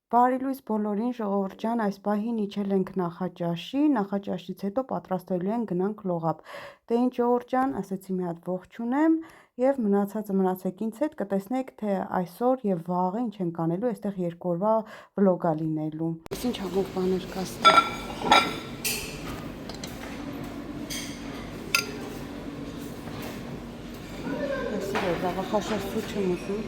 Բարի լույս բոլորին, ժողովուրդ ջան, այս պահին իջել ենք նախաճաշի, նախաճաշից հետո պատրաստելու ենք գնանք լողափ։ Դե ինչ ժողովուրդ ջան, ասեցի մի հատ ողջունեմ եւ մնացածը մնացեք ինձ հետ, կտեսնեք թե այսօր եւ վաղը ինչ ենք անելու, այստեղ 2 օրվա վլոգ է լինելու։ Ինչ ամոթ բաներ կա ստեղ։ Այսօր լավախաշարժ չեմ ուզում։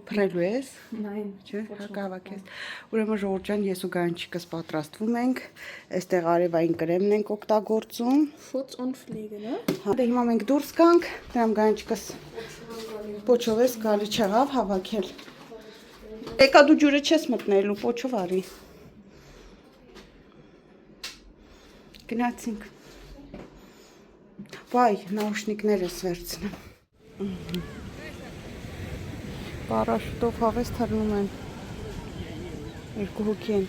Փրելու ես։ Nein, չէ, հակավակ ես։ Ուրեմն ժողովուրդ ջան, ես ու Գայանչիկս պատրաստվում ենք։ Այստեղ արևային կրեմն ենք օգտագործում։ Schutz und Pflege, ne? Հա, դե հիմա մենք դուրս գանք, դրամ Գայանչիկս պոչով ես գալի չեղավ հավաքել։ Եկա դու ջուրը չես մտնելու, պոչով արի։ Գնացինք։ Վայ, նաուշնիկներս վերցնեմ։ Պարաշուտով հավես թռնում են։ 2 հոգի են։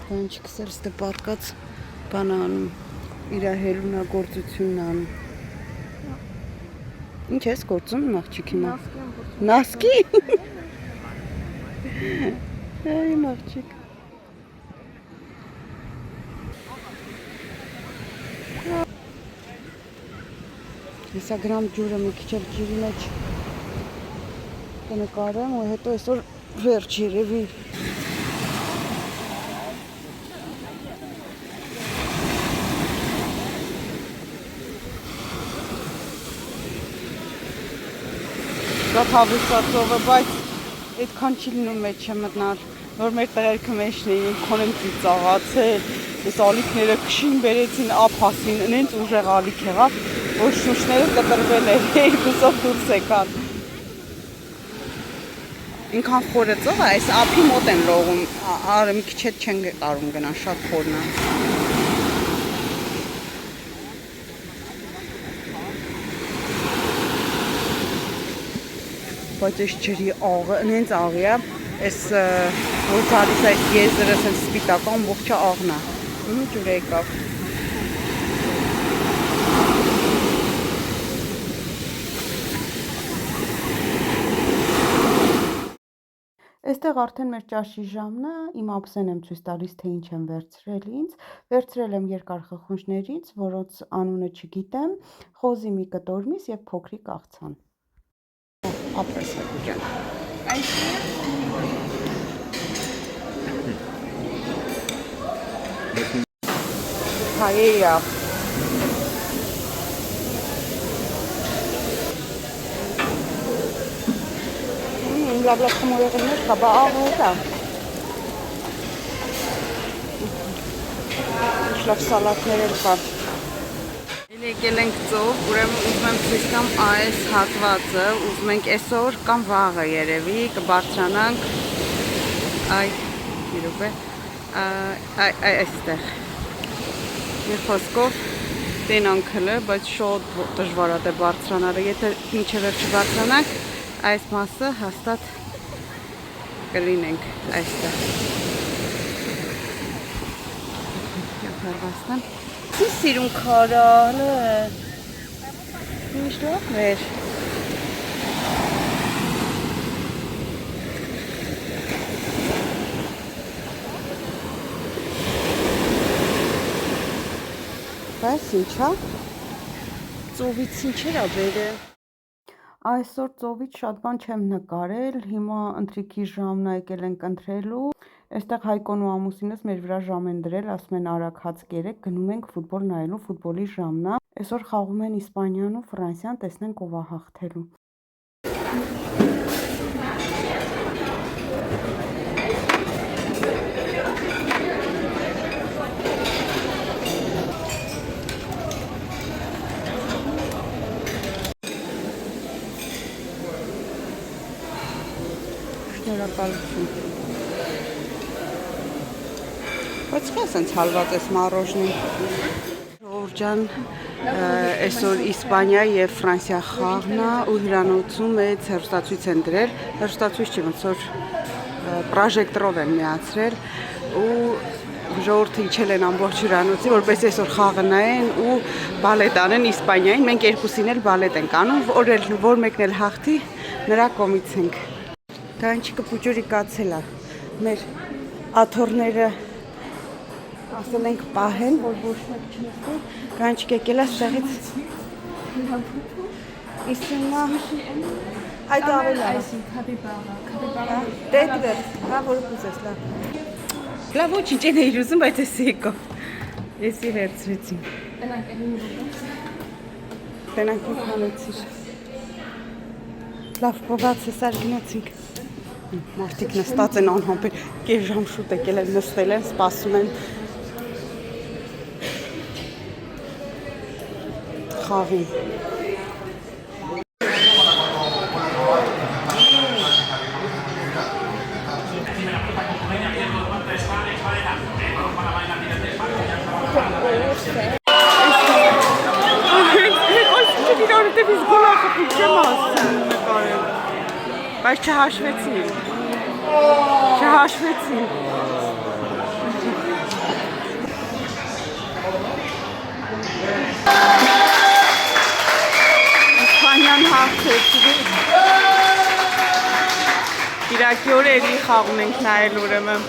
Գայանչիկս էլ ստե պարկած բան անում, իր հելունագործությունն անում։ Ինչ ես գործում աղջիկի մա։ Նասկի։ Այ աղջիկ։ Հեսա գրամ ջուրը մի քիչ էլ ջրի մեջ կնկարեմ ու հետո այսօր վերջ երևի։ Շատ հավեսածով է, բայց այդքան չի լինում մեջ մտնալ, որ մեր տղերքը մեջն էին, քոնեմ ծիծաղացել, այս ալիքները քշին բերեցին ափասին, նենց ուժեղ ալիք եղավ, որ շուշները կտրվել էր, երկուսով դուրս եկան։ Ինքան խորը ծով է, այս ափի մոտ են լողում, արը մի քիչ հետ չեն տարում գնան, շատ խորն է։ Բայց այս ջրի աղը, նենց աղի է, այս որ ծալիս այս եզրս են սպիտական, ողջը աղն է, ջուր եկավ։ Այստեղ արդեն մեր ճաշի ժամն է, իմ ափսեն եմ ցույց տալիս, թե ինչ եմ վերցրել ինձ։ Վերցրել եմ երկար խխունջներից, որոնց անունը չգիտեմ, խոզի մի կտոր միս եւ փոքրիկ աղցան։ Ապրես ջան։ Հայեյա։ Լավ խմորեղներ կա, բա աղոտ է։ Ինչ լավ սալատներ էլ կա։ Եկել ենք ծով, ուրեմն ուզում եմ ցույց տամ այս հատվածը, ուզում ենք այսօր կամ վաղը երևի կբարձրանանք այ մի րոպե այստեղ։ Մի խոսքով տենանքլը, բայց շատ դժվար է բարձրանալը, եթե մինչև վերջը բարձրանանք, այս մասը հաստատ կլինենք այստեղ։ Հարվաստան։ Ինչ սիրուն քարալը։ Ինչ լավ էր։ Բայց ինչա։ Ծովից ինչեր ա բերել։ Այսօր ծովից շատ բան չեմ նկարել, հիմա ընթրիքի ժամն է, եկել ենք ընթրելու։ Այստեղ Հայկոն ու ամուսինս մեր վրա ժամ են դրել, ասում են արագ հաց կերեք, գնում ենք ֆուտբոլ նայելու, ֆուտբոլի ժամն է։ Այսօր խաղում են Իսպանիան ու Ֆրանսիան, տեսնենք ով է հաղթելու։ Շնորհակալություն։ Բայց քեզ են ցալված այս մառոժնին։ Ժողովուրդ ջան, Այսօր Իսպանիա եւ Ֆրանսիա խաղն է ու հյուրանոցում մեծ հեռուստացույց են դրել։ Հեռուստացույց չի, ոնց որ պրոժեկտորով են միացրել ու ժողովուրդը իջել են ամբողջ հյուրանոցի, որպես այսօր խաղը նայեն ու բալետ անեն Իսպանիային։ Մենք երկուսին էլ բալետ ենք անում, որ մեկն էլ հաղթի, նրա կողմից ենք։ Կանչիկը փուջուրի կացել է։ Մեր աթոռները ասել ենք պահեն, որ ոչ մեկ չնստի։ Կանչիկ եկել է ստեղից։ Իսինա այդ ավելա։ Կապիբարա։ Դեդվեր, հա որ կուզես լավ։ Լավ ոչինչ են իր ուզում, բայց էսի եկա։ Էսի վերցրեցին։ Տնանք էլի Տնանք հանեցիր։ Լավ, փողացը սար գնացինք։ Մարդիկ նստած են անհամբեր, կես ժամ շուտ եկել են նստել են, սպասում են խաղին։ Բայց չհաշվեցին։ Իսպանիան հաղթեց։ Իրակի օր էլի խաղում ենք նայել ուրեմն։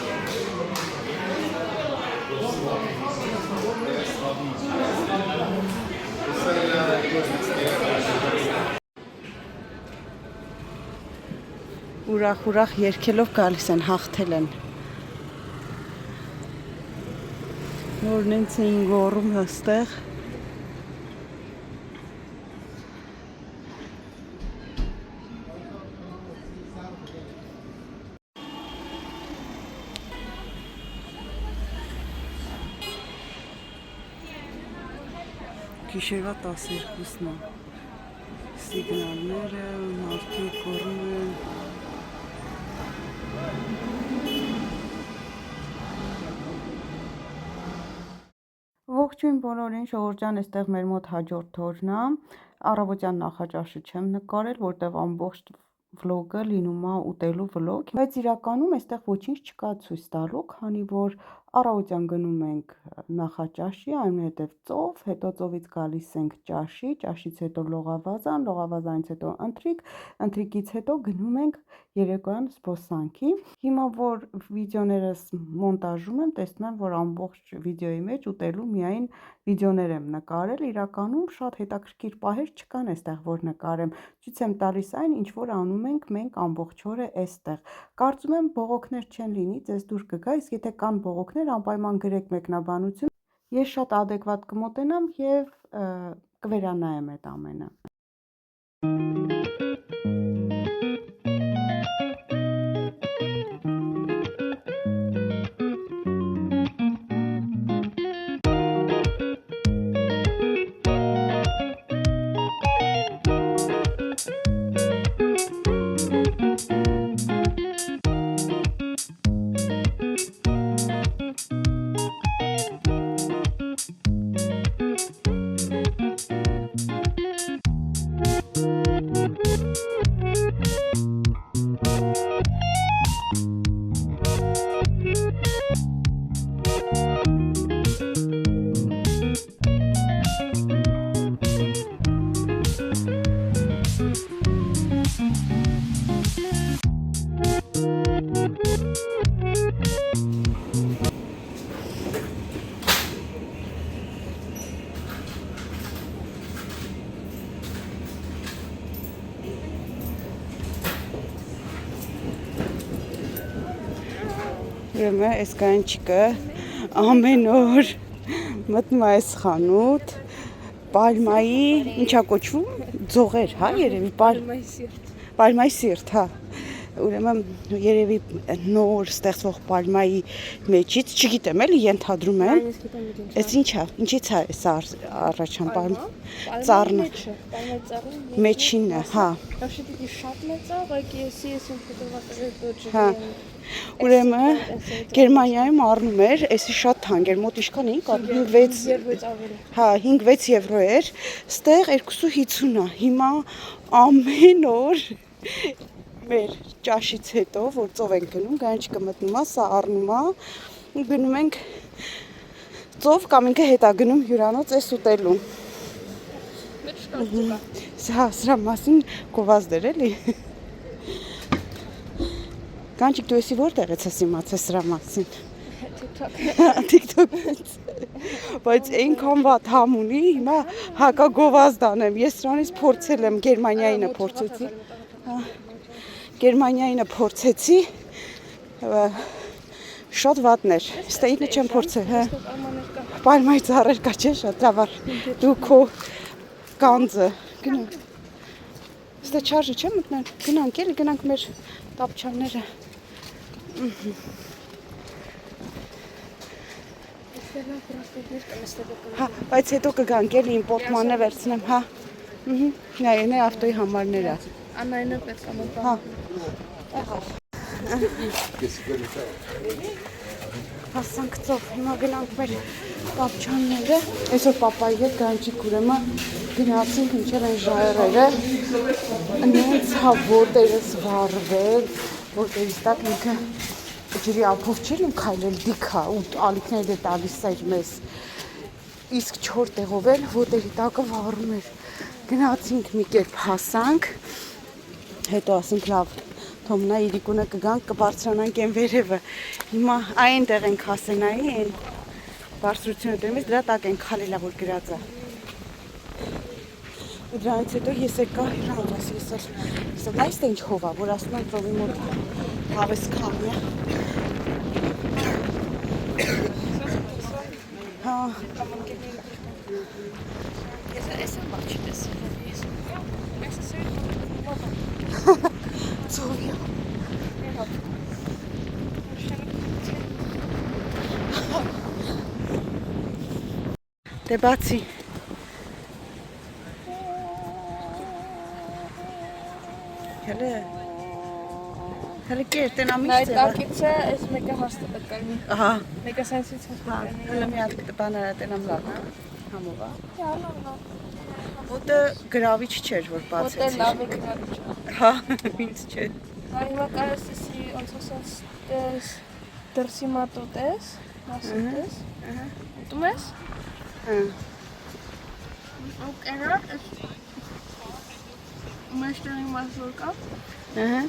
Ուրախ երգելով գալիս են, հաղթել են։ Որ նենց էին գոռում հստեղ։ Գիշերվա 12-ն է։ Սիգնալները, մարդիկ գոռում են։ Ողջույն բոլորին, Շողորջան, այստեղ մեր մոտ հաջորդ օրն է։ Առավոտյան նախաճաշը չեմ նկարել, որտեղ ամբողջ վլոգը լինում է ուտելու վլոգ, բայց իրականում այստեղ ոչինչ չկա ցույց տալու, քանի որ առավոտյան գնում ենք նախաճաշի, այնուհետև ծով, հետո ծովից գալիս ենք ճաշի, ճաշից հետո լողավազան, լողավազանից հետո ընթրիք, ընթրիքից հետո գնում ենք երեկոյան զբոսանքի։ Հիմա որ վիդեոներս մոնտաժում եմ, տեսնում եմ, որ ամբողջ վիդեոյի մեջ ուտելու միայն վիդեոներ եմ նկարել, իրականում շատ հետաքրքիր պահեր չկան այստեղ, որ նկարեմ։ Ցույց եմ տալիս այն, ինչ որ անում ենք մենք ամբողջ օրը այստեղ։ Կարծում եմ բողոքներ չեն լինի, ձեզ դուր կգա, իսկ եթե կան բողոքներ, անպայման գրեք մեկնաբանություն։ Ես շատ ադեկվատ կմոտենամ եւ կվերանայեմ այդ ամենը։ Ուրեմն այս կանչիկը ամեն օր մտնում է այս խանութ, պալմայի, ինչա կոչվում, ձողեր, հա, երևի պալմայի սիրտ, հա, ուրեմն երևի նոր ստեղծվող պալմայի մեջից, չգիտեմ էլի ենթադրում եմ։ Այս ինչա, ինչից է սա առաջան պալմա։ Ծառն է։ Մեջինն է, հա։ Հա։ Ուրեմն Գերմանիայում առնում էր, էսի շատ թանկ էր, մոտ ինչքան էի կար 5-6 հա 5-6 եվրո էր, ստեղ 250 է։ Հիմա ամեն օր մեր ճաշից հետո, որ ծով ենք գնում, գանչիկը մտնում է, սա առնում է, գնում ենք ծով կամ ինքը հետ է գնում հյուրանոց էս ուտելուն։ Սրա մասին գովազդ էր էլի։ Գանչիկ դու էսի որտեղից ես իմացել սրա մասին։ TikTok-ից։ Բայց այնքան վատ համ ունի, հիմա հակա գովազդ անեմ։ Ես սրանից փորձել եմ, Գերմանիայինը փորձեցի։ Գերմանիայինը փորձեցի։ Շատ վատն էր։ Ստե ինքը չեմ փորձել, հա։ Պալմայի ծառեր կա չէ՞ շատ լավ։ Դու քո կանձը գնա։ Ստե չարժի չեմ մտնել։ Գնանք էլի, գնանք մեր տապչանները։ Հա, բայց հետո կգանք էլի իմ պորտմանը վերցնեմ, հա։ Նայ ավտոյի համարները։ Անայնը պետք է մտա։ Հա։ Եղավ։ Հասանք ծով, հիմա գնանք մեր տապչանները։ Այսօր պապայի հետ գանչիկ ուրեմն գնացինք ինչեր են ժայռերը։ Նենց հա որտեղից վառվել, որտեղից տակ ինքը ջրի ափով չէր ու քայլել դիքա ու ալիքները տալիս էր մեզ։ Իսկ 4 տեղով էլ ոտերի տակը վառում էր։ Գնացինք մի կերպ հասանք, հետո ասենք լավ, թոմնա իրիկունը կգանք, կբարձրանանք այն վերևը։ Հիմա այնտեղ ենք հասենայի, այն բարձրությունը դեմից դրա տակ ենք խալելա, որ գրած է։ Ու դրանից հետո ես եկա հյուրանոց, ես նայես թե ինչ հով է, որ ասում եմ ծովի մոտ հավես քամի է։ Հա։ Ես եմ բաչի տեսել։ Ծովի։ Դե բացի։ Հələ կեր, տենամիջ Նայ տակից է, այս մեկը հաստատ է կարմի։ Ահա։ Մեկը սենսից հաստատ է։ Հələ մի հատ բաները տենամ լավ, համով է։ Հա, լավ։ Ոտը գրավիչ չէր, որ Ոտը բացեցի։ լավ է գրավիչ։ Հա, ինձ չէ։ Հիմա կարես էսի ոնց ասած տես դրսի մատոտես, մասոտես։ Ուտում ես։ Հա։ Օկերա, մեջտեղի մասոր կա։ Ահա։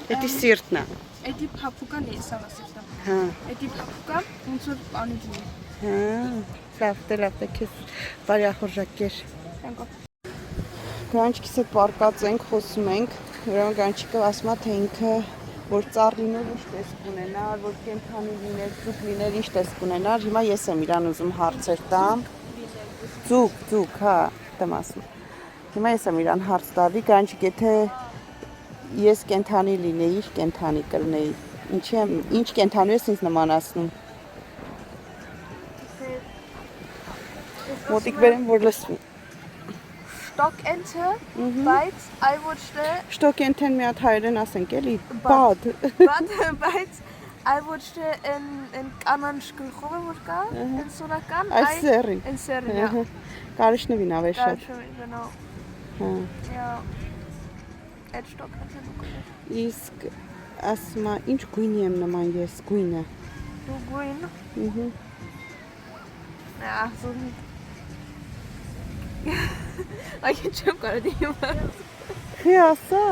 Էդի սիրտն է։ Էդի փափուկան է, սա սիրտը։ Հա։ Էդի փափուկան ոնց որ պանիջն է։ Հա։ Լավ, քեզ բարի ախորժակեր։ Տանկո։ Գանչիկիս հետ պարկած ենք, խոսում ենք։ Ուրեմն գանչիկը ասում է, թե ինքը որ ծառ լիներ ինչ տեսք ունենար, որ կենդանի լիներ, ձուկ լիներ ինչ տեսք ունենար։ Հիմա ես եմ իրան ուզում հարցեր տամ։ Ձուկ, հա, դեմ ասում։ Հիմա ես եմ իրան հարց տալի, գանչիկ, եթե ես կենդանի լինեի, կենդանի կլինեի։ Ինչ կենդանու ես ինձ նմանացնում։ Մոտիկ բերեմ, որ լսվի։ Շտոկ ընթը, բայց այ ոչ թե Շտոկ ընթեն մի հատ հայերեն ասենք էլի, բադ։ բայց այ ոչ թե են կանանչ գլխով է որ կա, են սորական, Այս սերին։ են սերին։ Կարիշնվին ավեշ։ Կարշվին, Հա։ Յա։ Այդ շտոկ ընթը։ Իսկ ասма ինչ գույնի եմ նման ես, գույնը։ Դու գույն։ Ասում։ Այ չեմ կարող դիմա։ Խի ասա։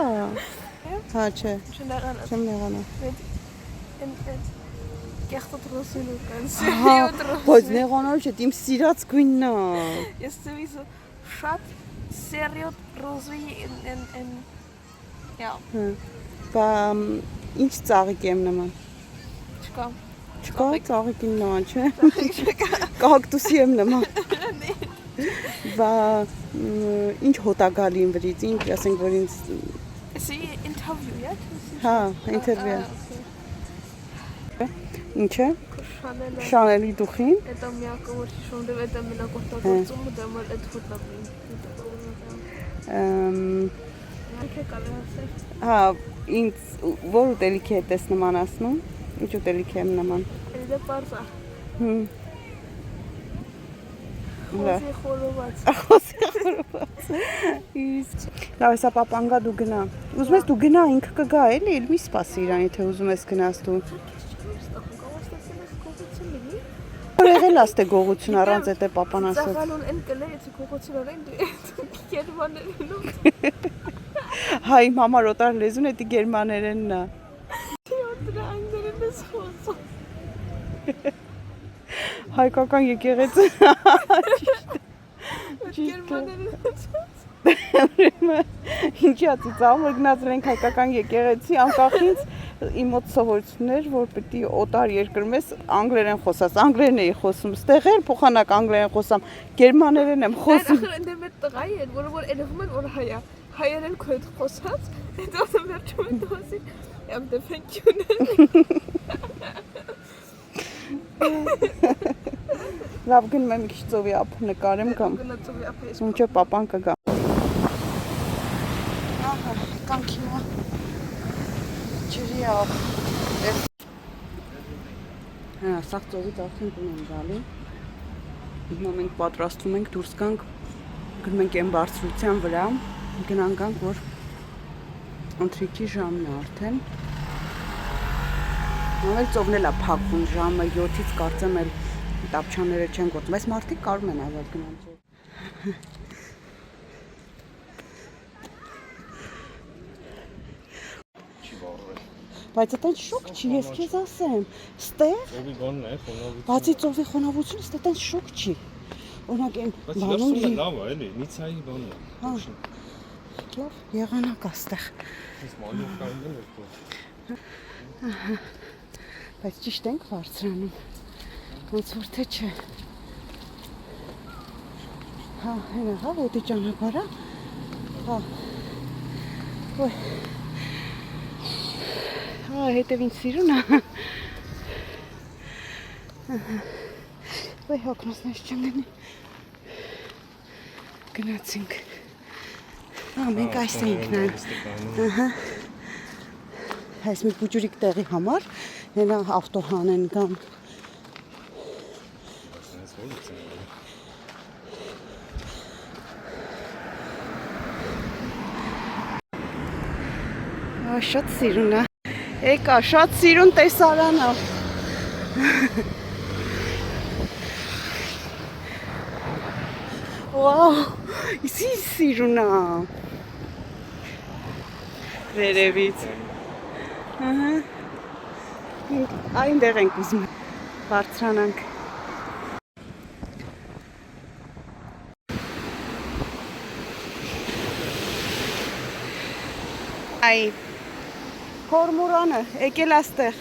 Հա, չէ։ Չնեղանա։ Չեմ նեղանա։ Այդ կեղտոտ ռոսինու կան։ Բայց նեղանալ չէ, իմ սիրած գույնն է։ Ես ծավալի շատ սերիոտ ռոզի են Յա։ Բա ինչ ծաղիկ եմ նման։ Չկա։ Չկա ծաղիկին նման, չէ։ Կակտուսի եմ նման։ Բա ինչ հոտագալի իմ վրից, ինչ ասենք որ ինձ Էսի interview է։ Հա, ինտերվյու։ Ինչ է։ Շանելը։ Շանելի դուխին։ Это мягко очень шумно, это меня կօգտագործում ու դեմ էլ այդ ֆուտաբին։ Անկե կարասեր։ Հա, ինձ որ ուտելիքի է տես նման ասնում։ Ինչ ուտելիքի եմ նման։ Էլի պարզա։ Հմ։ Խոզի խորոված։ Խոսի խորոված։ Իսկ լավ, հեսա պապանգա դու գնա։ Ուզում ես դու գնա, ինքը կգա էլի, էլ մի սպասի իրան, եթե ուզում ես գնաս դու։ Որ եղել աստ է գողություն առանց էտ է պապան ասած։ Ծաղալուն են կլեր, եթե գողություն առեն դու գերմաներենում։ Հա, իմ համար օտար լեզուն էտի գերմաներենն է։ Դրա անգլերեն ես խոսում։ Հայկական եկեղեցի։ Գերմաներեն Ինչի՞ ածիծաղում, որ գնացել ենք հայկական եկեղեցի, անկախ ինձ իմ մոտ սովորություններ, որ պետք է օտար երկրում ես անգլերեն խոսած, անգլերեն էի խոսում, ստեղ էլ փոխանակ անգլերեն խոսամ, գերմաներեն եմ խոսում։ Ախր ընդ մեծ տղայի են, որ երևում են որ հայա, հայերեն քո հետ խոսած, հետո վերջում են դասի, եմ դեֆենքյուն։ Լավ գնում եմ մի քիչ ծովի ափ նկարեմ կամ Գնացով ապես։ ոնչե պապան կգա։ Ահա, կանք հիմա ջրի ափ։ Հա, սաղ ծովից արդեն տուն եմ գալի։ Հիմա մենք պատրաստվում ենք դուրս գանք, գնում ենք այն բարձրության վրա, գնանք գանք, որ ընթրիքի ժամն է արդեն։ Նովել ծովն էլ է փակվում ժամը 7-ից կարծեմ էլ տապչանները չեն գործում, բայց մարդիկ կարում են ազատ գնալ ծով։ Բայց այդտենց շոկ չի, ես քեզ ասեմ, ստեղ, բացի ծովի խոնավությունը, ստեղ այդտենց շոկ չի։ Օրինակ այն բանում լի։ Լավ է, էլի, Նիցայի բանն է։ Հա։ Լավ, եղանակ է ստեղ։ Ես մանյովկային եմ երկու։ Բայց ճիշտ ենք բարձրանում։ Ոնց որ թե չէ։ Հա, հենա, հա, ոտի ճանապարհը։ Հա։ Ոյ։ Հա, հետև ինձ սիրուն է։ Ոյ, հոգնոսներ չեմ գնի։ Գնացինք։ Հա, մենք այս էինք նայում։ Ահա։ Այս մի բուջուրիկ տեղի համար, հենա ավտոհան են գամ։ Շատ սիրուն է։ Եկա, շատ սիրուն տեսարան է։ Վաու, իսի սիրուն է։ Վերևից։ Ահա։ Այնտեղ ենք ուզում բարձրանանք։ Այ Կորմորանը եկել աստեղ։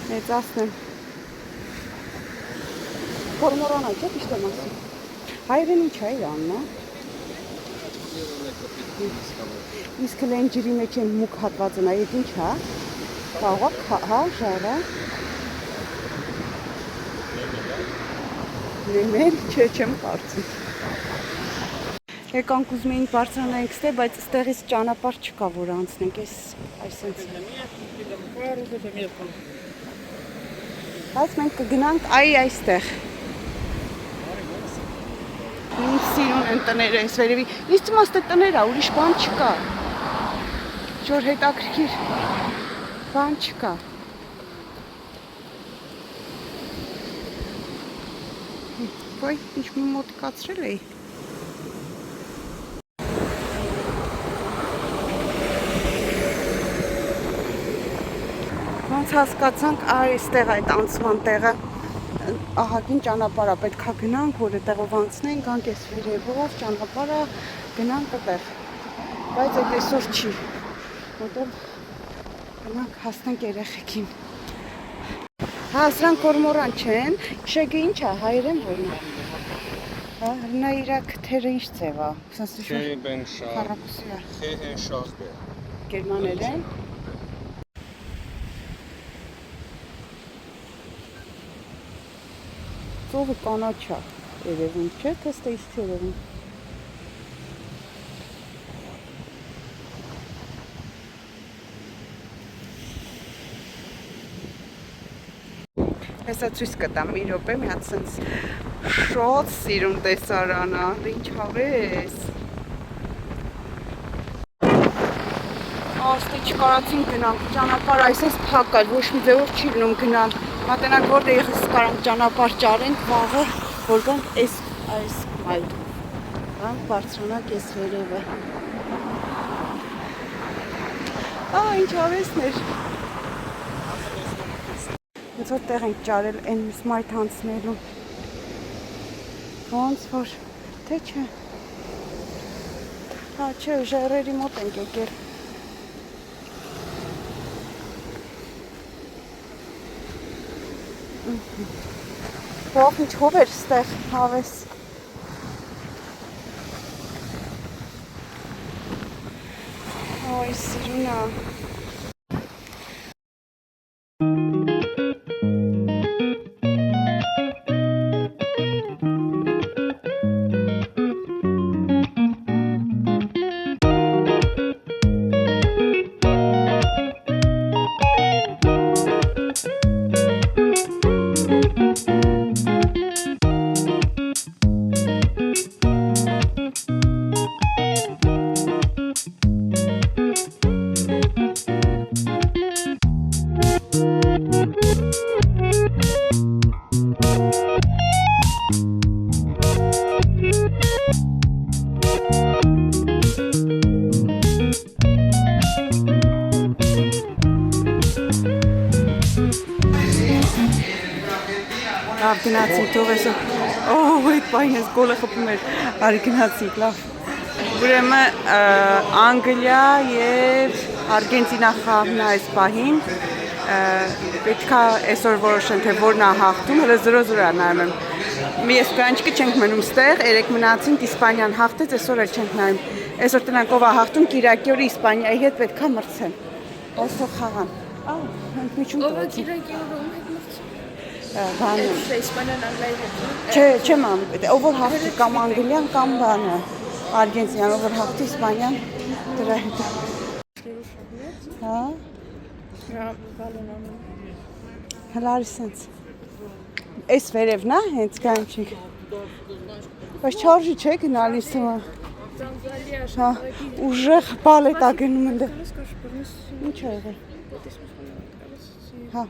Մեծացնեմ։ Կորմորանը չէ՞ ճիշտ եմ ասում։ Հայերեն ինչ է իրաննա։ Իսկ լեն ջրի մեջ են մուկ հատվածը նա ետ ինչ հա։ Կարող հա ժարա։ Նեմեր չեմ կարծում։ Եկանք ուզում էինք բարձրանայինք ստե, բայց ստեղից ճանապարհ չկա, որ անցնենք, այսպես։ Բայց մենք կգնանք այստեղ։ Ինձ սիրուն են տները այս վերևի։ Ինձ թվում է ստե տներ է, ուրիշ բան չկա։ Որ հետաքրքիր բան չկա։ Ոյ, ինչ մի մոտիկացրել էի։ Ոնց հասկացանք այստեղ այդ անցման տեղը ահագին ճանապարհ է, պետք է գնանք, որ այդտեղով անցնենք, գանք այս վերևով ճանապարհը գնանք այդտեղ։ Բայց այդ այսօր չի, որտեղ գնանք հասնենք երեխեքին։ Հա, սրանք կորմորան չեն, շեգը ինչ է, հայերեն որն է։ Հա, նա իր քթերը ինչ ձև է։ Սենց Քե բեն շա։ քառակուսի է։ Քե են շախ է։ Գերմաներեն։ Ծովը կանաչ է երևում, չէ՞, թե ստեյս չի երևում։ Հեսա ցույց կտամ մի րոպե, մի հատ սենց շոտ սիրուն տեսարան է, ինչ հավես։ Աստի չկարացին գնանք ճանապարհ, այսպես փակ է, ոչ մի ձևով չի լինում գնալ։ Մատենակ որտեղ եղես կարանք ճանապարհ ճարենք վաղը, որքան այս մայթով։ Բան բարձրանանք այս վերևը։ Ինչ հավեսներ։ Ոնց որ տեղ ենք ճարել այն մայթ հանցնելու։ Ոնց որ, թե չէ։ Հա, չէ, ժայռերի մոտ ենք եկել։ Ող ինչ հով էր ստեղ հավես։ Ոյ սիրունա։ Լավ գնացինք թող էսը, այդ պայն ես գոլը խպում էր, արի գնացինք, լավ։ Ուրեմն Անգլիա և Արգենտինա խաղն է այս պահին, պետքա այսօր որոշեն, թե որն է հաղթում, հələ 0-0 է նայում եմ։ Ես կանչիկը չենք մնում ստեղ, երեկ մնացինք, Իսպանիան հաղթեց, այսօր էլ չենք նայում։ Այսօր տնանք ով է հաղթում, Կիրակի օրը Իսպանիայի հետ պետքա մրցեն։ Այսօր խաղան։ Ընդմիջում տվեցին։ Բանը։ Իսպանիան Անգլիայի հետ։ Չէ, մամ, ով որ հաղթի կամ Անգլիան կամ բանը, Արգենտինան, ով որ հաղթի Իսպանիան, դրա հետ։ Հա։ Հլարի սենց։ Այս վերևն է, հենց կանչիկ։ Բայց չարժի չէ գնալիս թվա։ Հա, ուժեղ բալետ է գնում ընդ։ Ինչ է եղել։ Հա։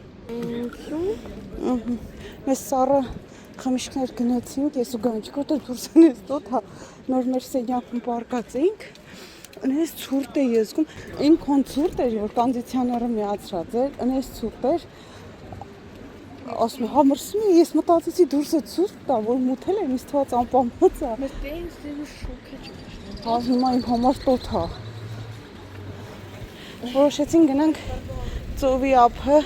Մեզ սառը խմիչքներ գնացինք, ես ու գանչիկ, որտեղ դուրս են ես տոտ, հա, նոր մեր սենյակում պարկած էինք, ընես ցուրտ է եզգում, ինքոն ցուրտ էր, որ կոնդիցիոները միացրած էր, ընես ցուրտ էր, ասում է, հա մրսում է, ես մտածեցի դուրս է ցուրտ տա, որ մութել եմ, իս թված անպամած է։ Մեզ դեինս դեվու շոք է չկաշտում։ Հա, հիմա իմ համար տոտ հա։ Որոշեցին գնանք ծովի ափը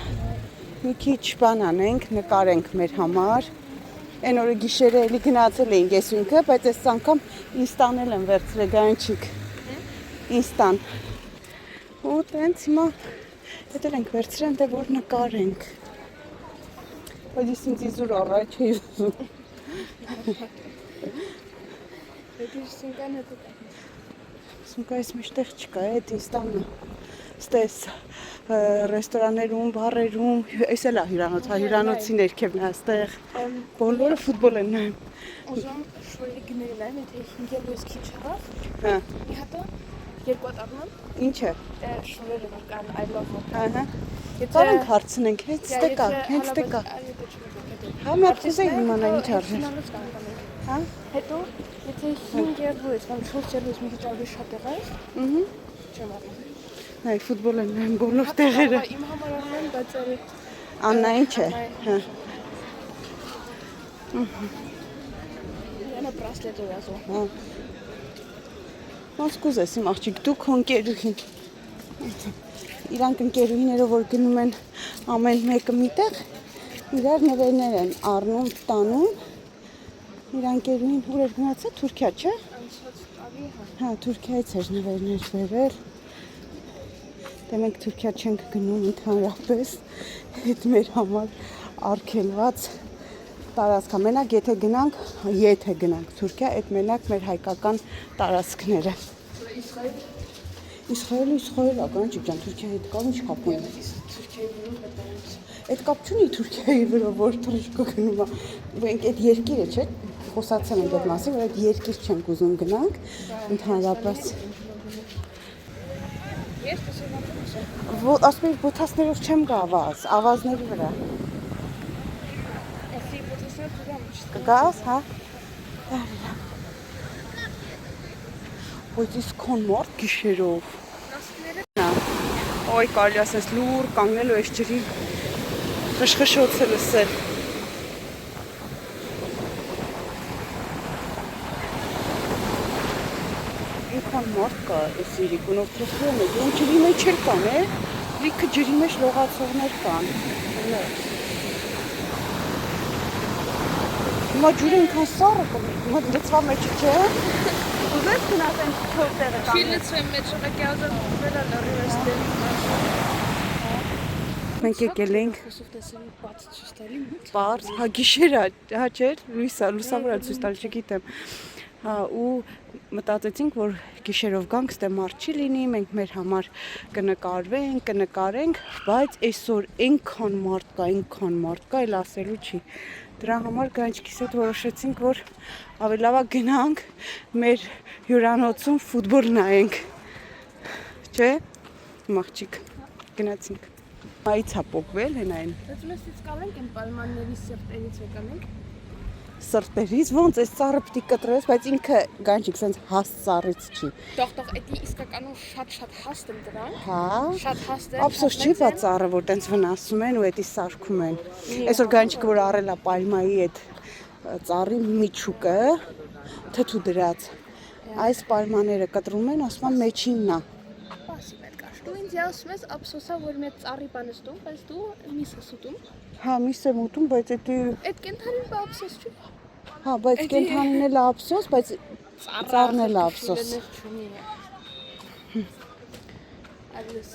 մի քիչ բան անենք, նկարենք մեր համար։ Այն օրը գիշերը էլի գնացել էինք ես ու ինքը, բայց այս անգամ ինստանել եմ վերցրել գանչիկ։ Ինստան։ Ու տենց հիմա հետել ենք վերցրել, դե որ նկարենք։ Բայց ես ինձ իզուր առաջ էի ուզում։ Սունկայից մեջտեղ չկա, այդ ինստանը։ Ստես ռեստորաններում, բարերում, այս էլ է հյուրանոց, հյուրանոցի ներքևն է այստեղ, բոլորը ֆուտբոլ են նայում։ Ուզում շորերի գնել եմ, եթե 5 վիսկի չհավ, Հա։ մի հատը, երկու հատ առնեմ, Ինչ է։ շորերը որ կան, I love them։ Ահա։ Կարանք հարցնենք, հենց տե կա։ Հա, մի հատ կուզեի իմանալ ինչ արժի։ Հա։ Հետո, եթե 5 ես, կամ 4 ես մի քիչ ավելի շատ եղած, չեմ առնում։ Այ ֆուտբոլ են նայում բոլոր տեղերը։ Իմ համար առնեմ, բայց արի Աննա ինչ է։ Հա։ Յանը բրասլետ էր ասում։ Հա։ Ոնց կուզես իմ աղջիկ, դու քո ընկերուհին։ Իրանք ընկերուհիները, որ գնում են ամեն մեկը միտեղ, իրար նվերներ են առնում, տանում, Իր անկերին ուր էր գնացել Թուրքիա, չէ՞։ Անցած տարի հա։ Հա, Թուրքիայից էր նվերներ բերել։ Դե մենք Թուրքիա չենք գնում ընդհանրապես, այդ մեր համար արգելված տարածք է։ Մենակ եթե գնանք Թուրքիա, այդ մենակ մեր հայկական տարածքները։ Իսրայելը կանչիկ ջան, Թուրքիայի հետ կապ ինչ կապ ունի։ Այդ կապ չունի Թուրքիայի վրա, որ թռիչքը գնում է։ Մենք այդ երկիրը չէ, խոսացել ենք այդ մասին, որ այդ երկիր չենք ուզում գնանք, ընդհանրապես։ Ես տեսել եմ։ Ասում եք բոթասներով չեմ գա ավազների վրա։ Էսի բոթասներ դուրամ չստա։ Կգաս, հա։ Ոյ իսկոն մարդ գիշերով։ Ոյ կարելի ասես լուր կանգնել ու այս ջրի խշխշոցը լսել։ Ինքան մարդ կա այս իրիկունով թխվում է, ու ջրի մեջ էլ կան, լիքը ջրի մեջ լողացողներ կան։ Հիմա ջուրը ինքան սառը կլի, լծվա մեջը չէ։ Ուզես գնաս այն թող տեղը կանգնել։ Չի լծվեմ մեջ, մեկ ազար վելա լարի վստել։ Մենք եկել ենք Խոսով տեսել բաց ցույց տալի մոտ։ Պարզ, հա գիշեր է, հա չէ, լուսավորը ցույց տալ չգիտեմ։ Հա ու մտածեցինք, որ գիշերով գանք, ստե մարդ չի լինի, մենք մեր համար կնկարենք, բայց այսօր այնքան մարդ կա, այլ ասելու չի։ Դրա համար գանչքիս հետ որոշեցինք, որ ավելի լավ է գնանք մեր հյուրանոցում ֆուտբոլ նայենք։ Չէ՞, մաղջիկ, գնացինք։ Այց է պոկվել հենային։ Դες կալենք են պալմանների սրտերից եկանենք։ Սրտերից ոնց այս ծառը պիտի կտրես, բայց ինքը գանջիկ սենց հաստ ծառից չի։ Թող էդի իսկականում շատ հաստ են դրան։ Հա։ Շատ հաստ են։ Ափսոս չի բա ծառը, որ տենց վնասում են ու էդի սարքում են։ Այսօր գանջիկը որ առել է պալմայի այդ ծառի միչուկը, թթու դրած։ Այս պալմաները կտրում են, ասում են մեջինն է։ Պասի պետք է։ Դու ինձ ասում ես ափսոսա որ մի ծառի բան ես դու, բայց դու միս ես ուտում։ Հա, միս եմ ուտում, բայց էդի Այդ կենթանին բա ափսոս չի։ հա, բայց կենթանին էլ ափսոս, բայց ծառն էլ ափսոս։ Այլս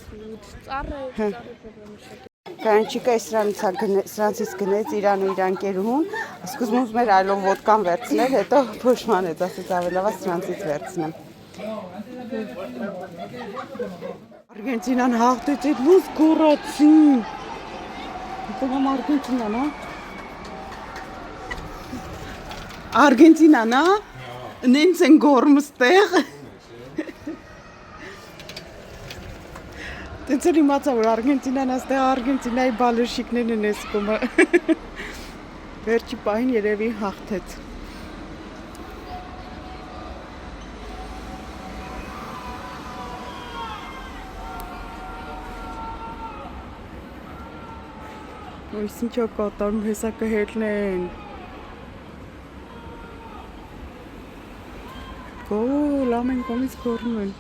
ծառը պրոբլեմը շատ։ Գանչիկը սրանցից գնեց իրան ու իր անկերուհուն, սկզբում ուզում էր այլով ոդկան վերցնել, հետո փոշմանեց, ասեց ավելի լավ է սրանցից վերցնեմ։ Արգենտինան հաղթեց այդ ոնց գոռացին։ Դու Արգենտինան, հա։ Արգենտինան, հա։ Նենց են գոռում ստեղ։ Տենց էլ իմացա, որ Արգենտինան աստեղ Արգենտինայի բալերշիկներն են էսկում։ Վերջի պահին երևի հաղթեց։ Ույս ինչ է կատարում, հեսա կհետնեն։ Գոլ, ամեն կողմից գոռում են։